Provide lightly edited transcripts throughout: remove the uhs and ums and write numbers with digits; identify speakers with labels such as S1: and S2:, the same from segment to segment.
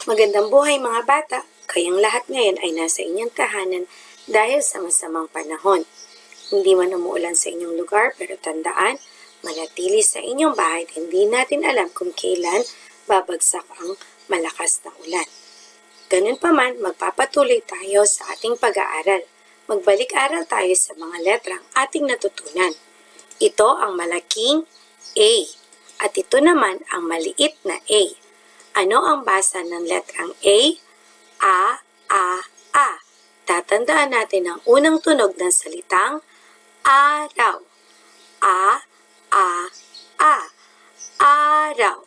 S1: Magandang buhay mga bata! Kayang lahat ngayon ay nasa inyong tahanan dahil sa masamang panahon. Hindi man umuulan sa inyong lugar pero tandaan, manatili sa inyong bahay at hindi natin alam kung kailan babagsak ang malakas na ulan. Ganun pa man, magpapatuloy tayo sa ating pag-aaral. Magbalik-aral tayo sa mga letrang ating natutunan. Ito ang malaking A at ito naman ang maliit na A. Ano ang basa ng letrang A? A, A, A. Tatandaan natin ang unang tunog ng salitang araw. A, A, A. Araw.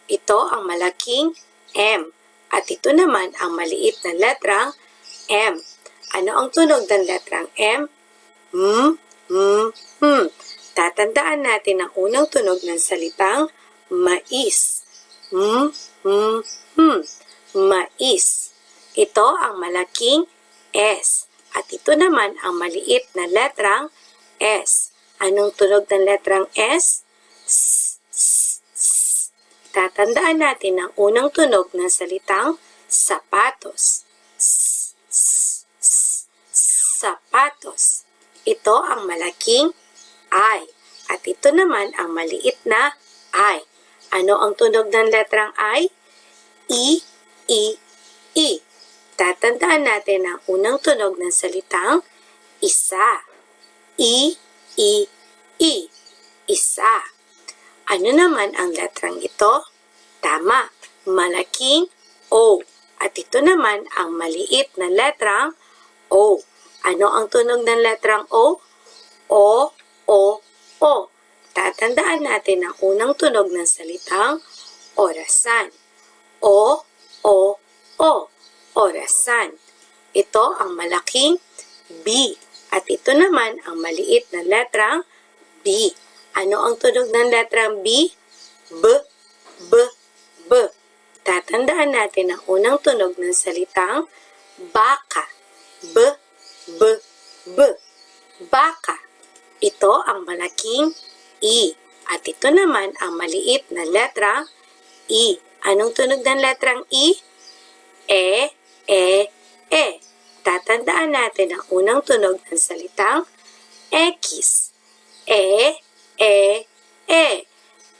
S1: Ito ang malaking M. At ito naman ang maliit na letrang M. Ano ang tunog ng letrang M? Tatandaan natin ang unang tunog ng salitang mais. Mais. Ito ang malaking S. At ito naman ang maliit na letrang S. Anong tunog ng letrang S? Tatandaan natin ang unang tunog ng salitang sapatos. Sapatos. Ito ang malaking I. At ito naman ang maliit na I. Ano ang tunog ng letrang I? I, I, I. Tatandaan natin ang unang tunog ng salitang isa. I, I, I. Isa. Ano naman ang letrang ito? Tama, malaking O. At ito naman ang maliit na letrang O. Ano ang tunog ng letrang O? O, O, O. Tatandaan natin ang unang tunog ng salitang orasan. O, O, O. Orasan. Ito ang malaking B. At ito naman ang maliit na letrang B. Ano ang tunog ng letrang B? B, B, B. Tatandaan natin ang unang tunog ng salitang baka. B, B, B. Baka. Ito ang malaking I. At ito naman ang maliit na letrang I. Anong tunog ng letrang I? E, E. Tatandaan natin ang unang tunog ng salitang X. E,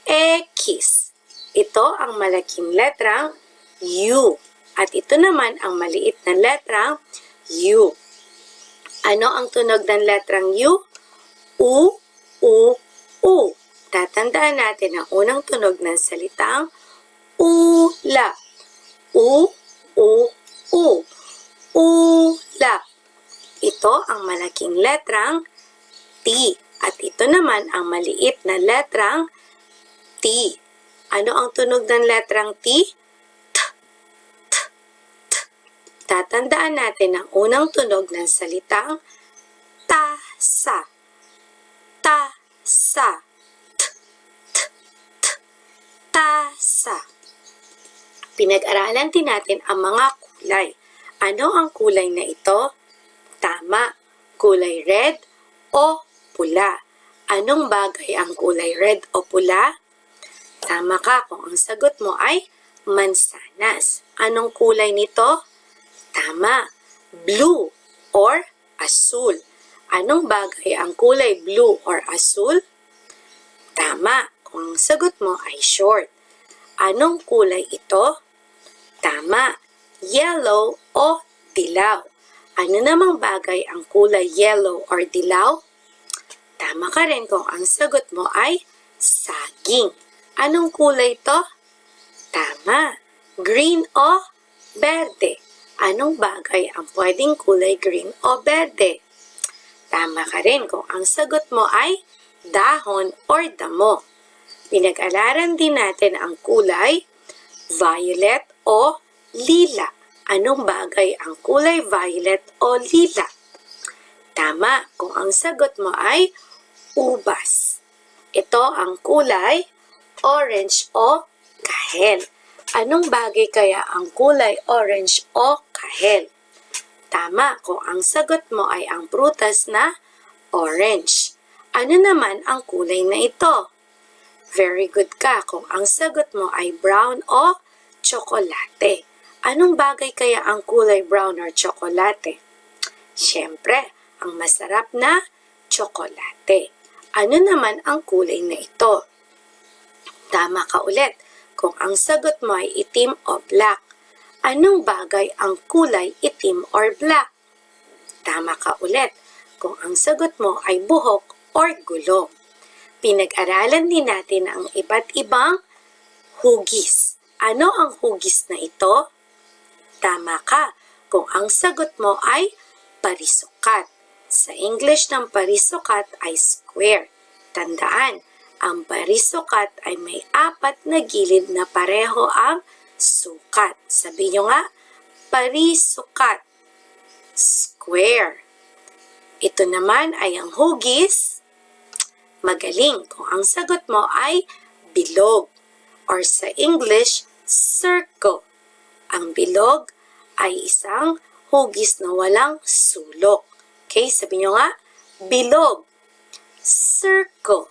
S1: X. Ito ang malaking letrang U. At ito naman ang maliit na letrang U. Ano ang tunog ng letrang U? U, U, U. Tatandaan natin ang unang tunog ng salitang ulap. U, U, U. Ulap. Ito ang malaking letrang T. At ito naman ang maliit na letrang T. Ano ang tunog ng letrang T? T, T, T. Tatandaan natin ang unang tunog ng salitang tasa. Tasa. T, T, T. Tasa. Pinag-aralan din natin ang mga kulay. Ano ang kulay na ito? Tama, kulay red o pula. Anong bagay ang kulay red o pula? Tama ka kung ang sagot mo ay mansanas. Anong kulay nito? Tama, blue or asul. Anong bagay ang kulay blue or asul? Tama, kung ang sagot mo ay short. Anong kulay ito? Tama, yellow o dilaw. Ano namang bagay ang kulay yellow or dilaw? Tama ka rin kung ang sagot mo ay saging. Anong kulay ito? Tama, green o berde. Anong bagay ang pwedeng kulay green o berde? Tama ka rin kung ang sagot mo ay dahon or damo. Pinag-alaran din natin ang kulay violet o lila. Anong bagay ang kulay violet o lila? Tama, kung ang sagot mo ay ubas. Ito ang kulay orange o kahel. Anong bagay kaya ang kulay orange o kahel? Tama, kung ang sagot mo ay ang prutas na orange. Ano naman ang kulay na ito? Very good ka kung ang sagot mo ay brown o tsokolate. Anong bagay kaya ang kulay brown or tsokolate? Siyempre, ang masarap na tsokolate. Ano naman ang kulay na ito? Tama ka ulit kung ang sagot mo ay itim o black. Anong bagay ang kulay itim or black? Tama ka ulit kung ang sagot mo ay buhok or gulong. Pinag-aralan din natin ang iba't ibang hugis. Ano ang hugis na ito? Tama ka kung ang sagot mo ay parisukat. Sa English ng parisukat ay square. Tandaan, ang parisukat ay may 4 na gilid na pareho ang sukat. Sabi nyo nga, parisukat. Square. Ito naman ay ang hugis. Magaling kung ang sagot mo ay bilog. Or sa English, circle. Ang bilog ay isang hugis na walang sulok. Okay, sabi nyo nga, bilog. Circle.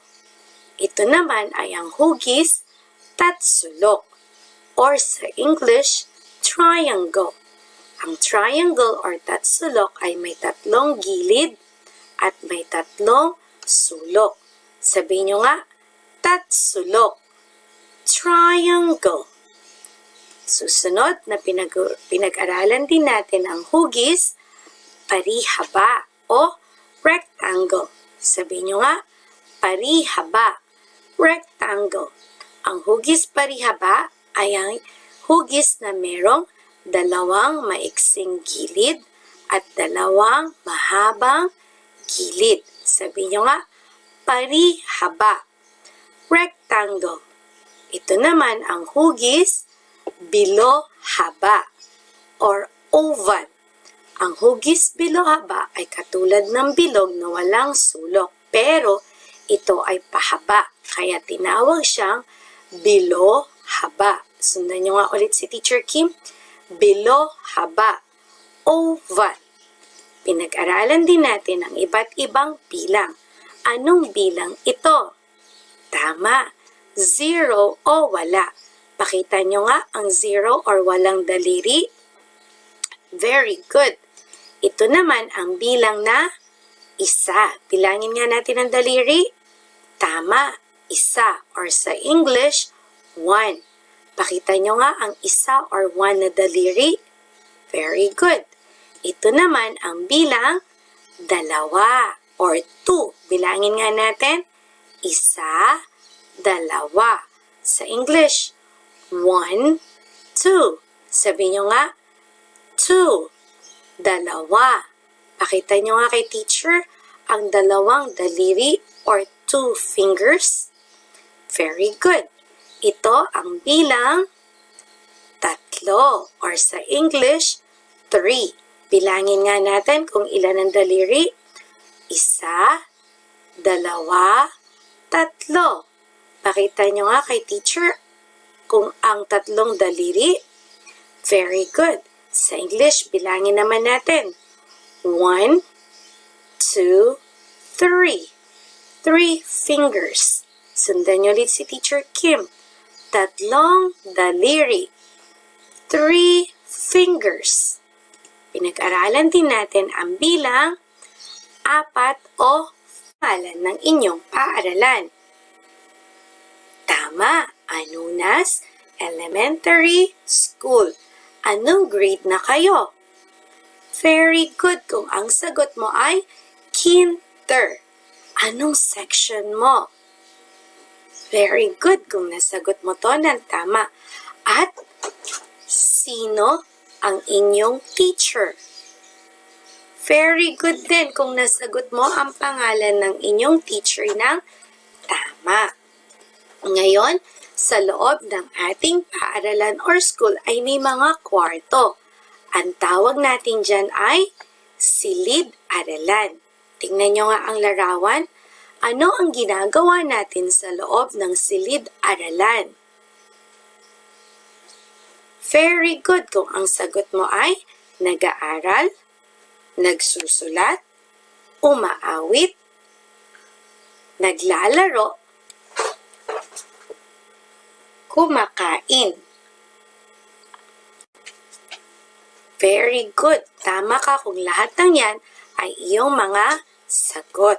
S1: Ito naman ay ang hugis tatsulok. Or sa English, triangle. Ang triangle or tatsulok ay may 3 gilid at may 3 sulok. Sabi nyo nga, tatsulok. Triangle. Susunod na pinag-aralan din natin ang hugis, parihaba o rectangle. Sabi nyo nga, parihaba, rectangle. Ang hugis parihaba ay ang hugis na merong 2 maiksing gilid at 2 mahabang gilid. Sabi nyo nga, parihaba, rectangle. Ito naman ang hugis bilohaba or oval. Ang hugis bilohaba ay katulad ng bilog na walang sulok, pero ito ay pahaba, kaya tinawag siyang bilohaba. Sundan nyo nga ulit si Teacher Kim. Bilohaba, oval. Pinag-aralan din natin ang iba't ibang bilang. Anong bilang ito? Tama, 0 o wala. Pakita nyo nga ang 0 or walang daliri. Very good. Ito naman ang bilang na 1. Bilangin nga natin ang daliri. Tama, 1 or sa English, 1. Pakita nyo nga ang 1 or 1 na daliri. Very good. Ito naman ang bilang 2 or 2. Bilangin nga natin. 1, 2. Sa English, 1, 2. Sabi nyo nga, 2, 2. Pakita nyo nga kay teacher ang 2 daliri or 2 fingers. Very good. Ito ang bilang 3 or sa English, 3. Bilangin nga natin kung ilan ang daliri. 1, 2, 3. Pakita nyo nga kay teacher kung ang 3 daliri. Very good. Sa English, bilangin naman natin. 1, 2, 3. 3 fingers. Sundan nyo ulit si Teacher Kim. 3 daliri. 3 fingers. Pinag-aralan din natin ang bilang 4 o pangalan ng inyong paaralan. Tama, Anunas Elementary School. Anong grade na kayo? Very good kung ang sagot mo ay kinder. Anong section mo? Very good kung nasagot mo to ng tama. At sino ang inyong teacher? Very good din kung nasagot mo ang pangalan ng inyong teacher ng tama. Ngayon, sa loob ng ating paaralan or school ay may mga kwarto. Ang tawag natin dyan ay silid-aralan. Tingnan nyo nga ang larawan. Ano ang ginagawa natin sa loob ng silid-aralan? Very good kung ang sagot mo ay nag-aaral, nagsusulat, umaawit, naglalaro, kumakain. Very good. Tama ka kung lahat ng yan ay iyong mga sagot.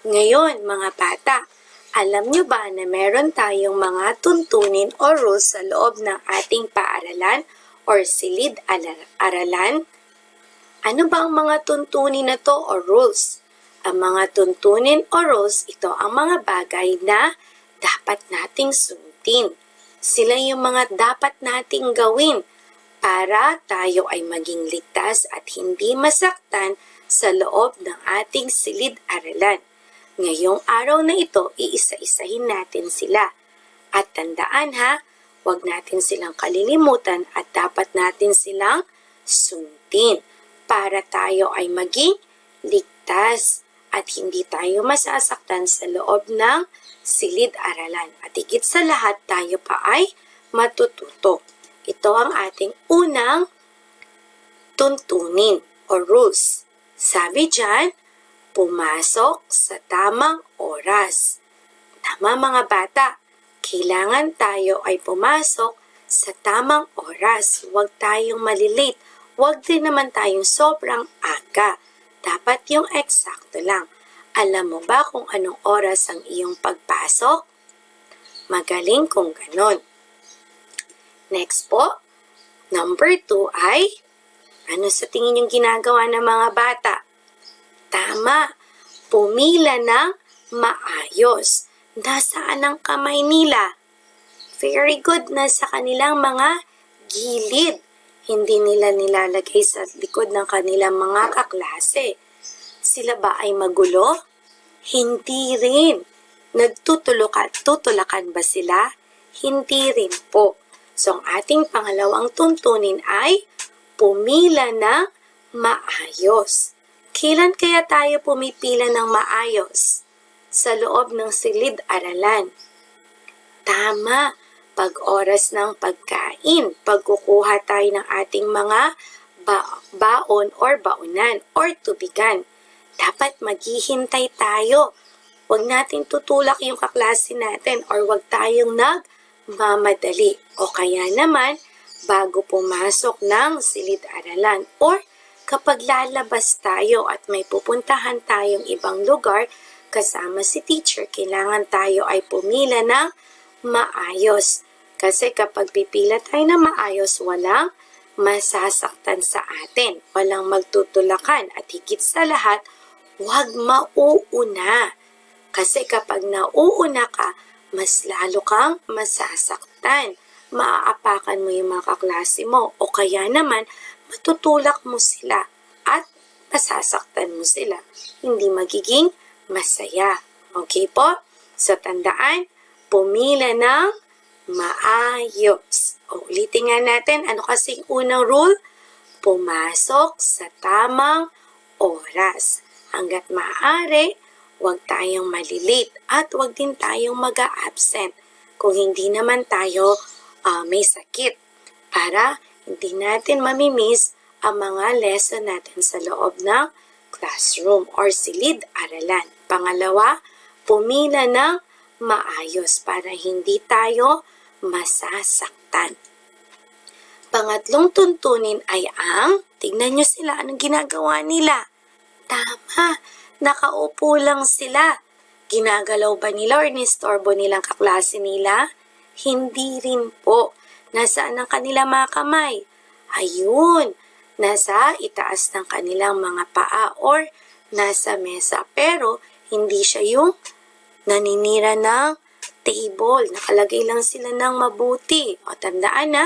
S1: Ngayon, mga bata, alam nyo ba na meron tayong mga tuntunin o rules sa loob ng ating paaralan or silid-aralan? Ano ba ang mga tuntunin na to o rules? Ang mga tuntunin o rules, ito ang mga bagay na dapat nating sundin. Sila yung mga dapat nating gawin para tayo ay maging ligtas at hindi masaktan sa loob ng ating silid-aralan. Ngayong araw na ito, iisa-isahin natin sila. At tandaan ha, huwag natin silang kalilimutan at dapat natin silang sundin para tayo ay maging ligtas at hindi tayo masasaktan sa loob ng silid-aralan. At higit sa lahat, tayo pa ay matututo. Ito ang ating unang tuntunin o rules. Sabi dyan, pumasok sa tamang oras. Tama mga bata, kailangan tayo ay pumasok sa tamang oras. Huwag tayong malilate. Huwag din naman tayong sobrang aga. Dapat yung eksakto lang. Alam mo ba kung anong oras ang iyong pagpasok? Magaling kung ganon. Next po, number 2 ay, ano sa tingin yung ginagawa ng mga bata? Tama, pumila ng maayos. Nasaan ang kamay nila? Very good, nasa kanilang mga gilid. Hindi nila nilalagay sa likod ng kanilang mga kaklase. Sila ba ay magulo? Hindi rin. Tutulakan ba sila? Hindi rin po. So, ang ating pangalawang tuntunin ay pumila ng maayos. Kailan kaya tayo pumipila ng maayos? Sa loob ng silid-aralan. Tama, pag oras ng pagkain, pagkukuha tayo ng ating mga baon or baonan or tubigan. Dapat maghihintay tayo. Huwag natin tutulak yung kaklase natin or huwag tayong nagmamadali. O kaya naman, bago pumasok ng silid-aralan or kapag lalabas tayo at may pupuntahan tayong ibang lugar kasama si teacher, kailangan tayo ay pumila ng maayos. Kasi kapag pipila tayo ng maayos, walang masasaktan sa atin. Walang magtutulakan at higit sa lahat, huwag mauuna. Kasi kapag nauuna ka, mas lalo kang masasaktan. Maaapakan mo yung mga kaklase mo o kaya naman matutulak mo sila at masasaktan mo sila. Hindi magiging masaya. Okay po? So tandaan, pumila ng maayos. O ulitin nga natin, ano kasing unang rule? Pumasok sa tamang oras. Hanggat maaari, huwag tayong malilate at huwag din tayong mag-a-absent kung hindi naman tayo may sakit para hindi natin mamimiss ang mga lesson natin sa loob ng classroom or silid-aralan. Pangalawa, pumila ng maayos para hindi tayo masasaktan. Pangatlong tuntunin ay ang, tignan nyo sila, anong ginagawa nila? Tama, nakaupo lang sila. Ginagalaw ba nila or nistorbo nilang kaklase nila? Hindi rin po. Nasaan ang kanilang mga kamay? Ayun, nasa itaas ng kanilang mga paa or nasa mesa. Pero hindi siya yung naninira ng table. Nakalagay lang sila ng mabuti. O tandaan na,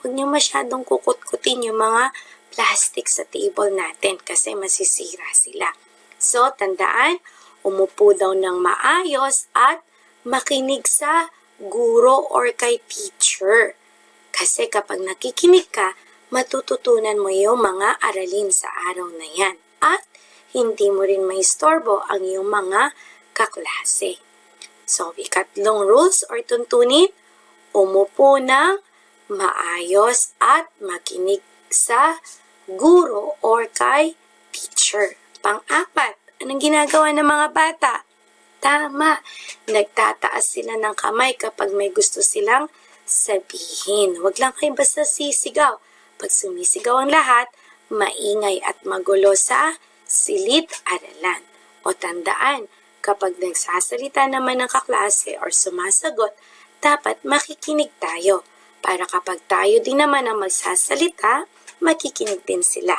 S1: huwag niyo masyadong kukut-kutin yung mga plastic sa table natin kasi masisira sila. So, tandaan, umupo daw ng maayos at makinig sa guro or kay teacher. Kasi kapag nakikinig ka, matututunan mo yung mga aralin sa araw na yan. At hindi mo rin maistorbo ang iyong mga kaklase. So, ikatlong rules or tuntunin, umupo ng maayos at makinig sa guro or kay teacher. Pang-apat, anong ginagawa ng mga bata? Tama, nagtataas sila ng kamay kapag may gusto silang sabihin. Huwag lang kayo basta sisigaw. Pag sumisigaw ang lahat, maingay at magulo sa silid-aralan. O tandaan, kapag nagsasalita naman ng kaklase or sumasagot, dapat makikinig tayo. Para kapag tayo din naman ang magsasalita, makikinig din sila.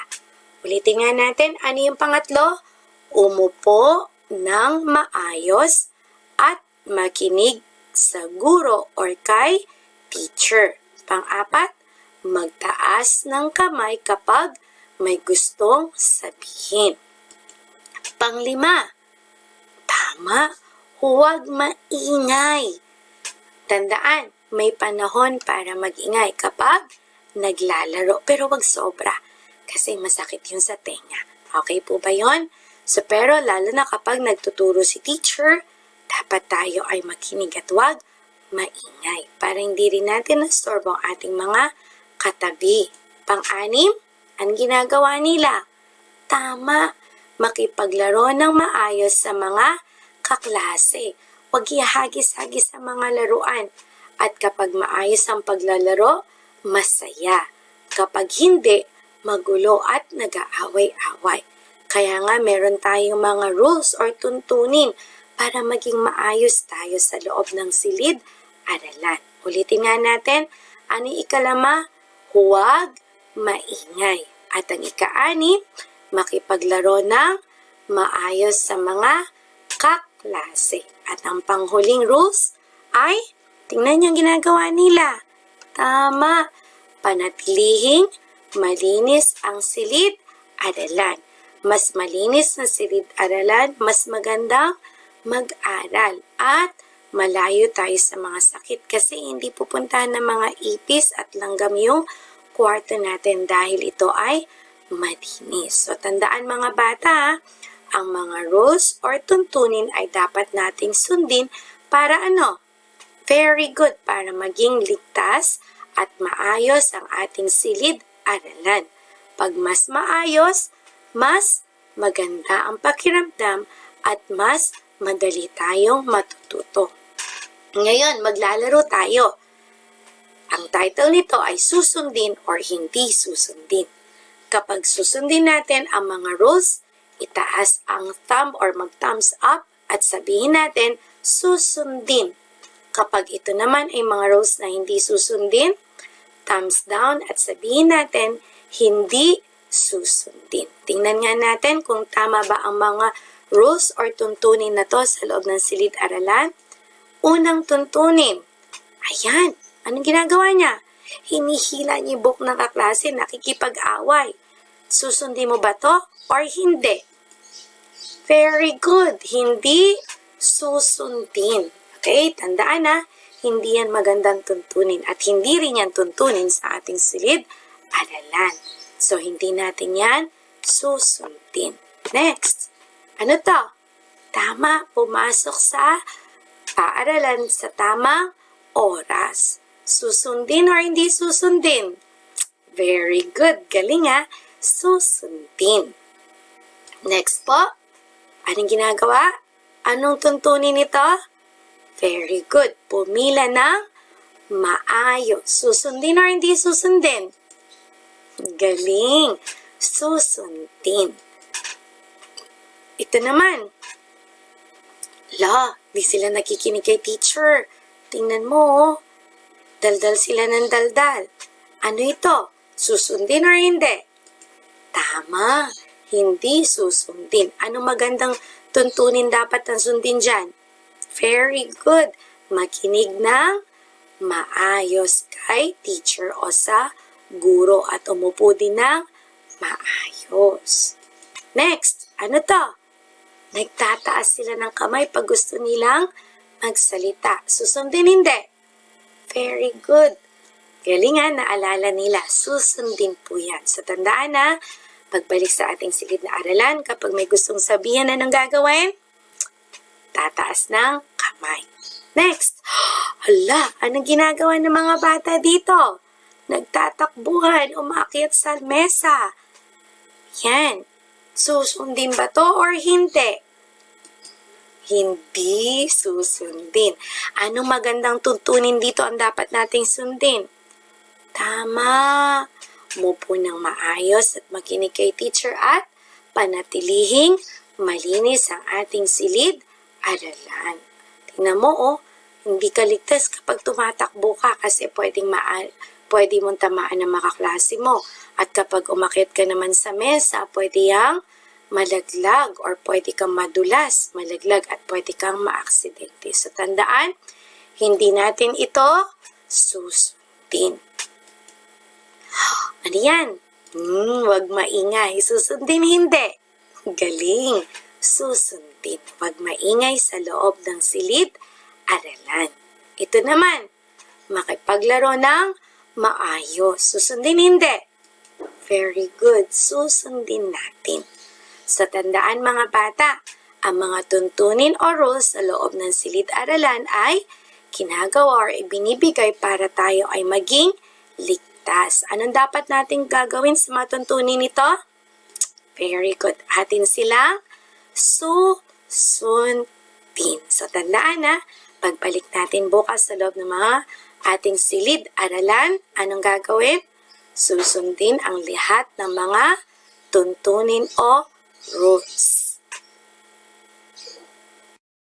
S1: Ulitin nga natin, ano yung pangatlo? Umupo ng maayos at makinig sa guro or kay teacher. Pang-apat, magtaas ng kamay kapag may gustong sabihin. Pang-lima, tama, huwag maingay. Tandaan, may panahon para mag-ingay kapag naglalaro, pero wag sobra kasi masakit yun sa tenga. Okay po ba yun? So, pero lalo na kapag nagtuturo si teacher, dapat tayo ay makinig at wag maingay para hindi rin natin nastorbo ang ating mga katabi. Pang-anim, ang ginagawa nila? Tama, makipaglaro ng maayos sa mga kaklase. Huwag ihagis-hagis sa mga laruan. At kapag maayos ang paglalaro, masaya. Kapag hindi, magulo at nag-aaway-away. Kaya nga meron tayong mga rules or tuntunin para maging maayos tayo sa loob ng silid-aralan. Ulitin nga natin, ano yung ikalama? Huwag maingay. At ang ika-anim, makipaglaro ng maayos sa mga kaklase. At ang panghuling rules ay, tingnan niyo ang ginagawa nila. Tama, panatilihing malinis ang silid-aralan. Mas malinis na silid-aralan, mas magandang mag-aral. At malayo tayo sa mga sakit kasi hindi pupuntahan ng mga ipis at langgam yung kwarto natin dahil ito ay malinis. So, tandaan mga bata, ang mga rules or tuntunin ay dapat nating sundin para ano? Very good, para maging ligtas at maayos ang ating silid-aralan. Pag mas maayos, mas maganda ang pakiramdam at mas madali tayong matututo. Ngayon, maglalaro tayo. Ang title nito ay susundin or hindi susundin. Kapag susundin natin ang mga rules, itaas ang thumb or mag-thumbs up at sabihin natin susundin. Kapag ito naman ay mga rules na hindi susundin, thumbs down at sabihin natin hindi susundin. Tingnan nga natin kung tama ba ang mga rules or tuntunin na to sa loob ng silid-aralan. Unang tuntunin. Ayan, anong ginagawa niya? Hinihila niya yung buhok ng kaklase, nakikipag-away. Susundin mo ba to or hindi? Very good. Hindi susundin. Okay, tandaan na, hindi yan magandang tuntunin at hindi rin yan tuntunin sa ating silid-aralan. So, hindi natin yan susundin. Next, ano to? Tama, pumasok sa paaralan sa tamang oras. Susundin or hindi susundin? Very good. Galing ha? Susundin. Next po, anong ginagawa? Anong tuntunin nito? Very good. Pumila ng maayos. Susundin or hindi susundin? Galing. Susundin. Ito naman. Di sila nakikinig kay teacher. Tingnan mo, oh. Daldal sila ng daldal. Ano ito? Susundin or hindi? Tama. Hindi susundin. Ano magandang tuntunin dapat ang sundin dyan? Very good. Makinig ng maayos kay teacher o sa guro at umupo din ng maayos. Next, ano to? Nagtataas sila ng kamay pag gusto nilang magsalita. Susundin hindi? Very good. Galing nga, naalala nila. Susundin po yan. So, tandaan na, pagbalik sa ating silid na aralan, kapag may gustong sabihin, anong gagawin? Tataas ng kamay. Next, hala, anong ginagawa ng mga bata dito? Nagtatakbuhan, umakyat sa mesa. Yan. Susundin ba to or hindi? Hindi susundin. Anong magandang tuntunin dito ang dapat nating sundin? Tama. umupo ng maayos at makinig kay teacher at panatilihing malinis ang ating silid-aralan. Tingnan mo, hindi ka ligtas kapag tumatakbo ka kasi pwede mong tamaan ng mga kaklase mo. At kapag umakyat ka naman sa mesa, pwede yang malaglag or pwede kang madulas, malaglag at pwede kang maaksidente. So tandaan, hindi natin ito susundin. Ano yan? Wag maingay. Susundin hindi. Galing. Susundin. Wag maingay sa loob ng silid-aralan. Ito naman, makipaglaro ng maayos. Susundin hindi. Very good. Susundin natin. Sa tandaan mga bata, ang mga tuntunin o rules sa loob ng silid-aralan ay ginagawa or ibinibigay para tayo ay maging ligtas. Anong dapat natin gagawin sa mga tuntunin nito? Very good. Atin silang susundin. So tandaan na, pagbalik natin bukas sa loob ng mga ating silid-aralan, anong gagawin? Susundin ang lahat ng mga tuntunin o rules.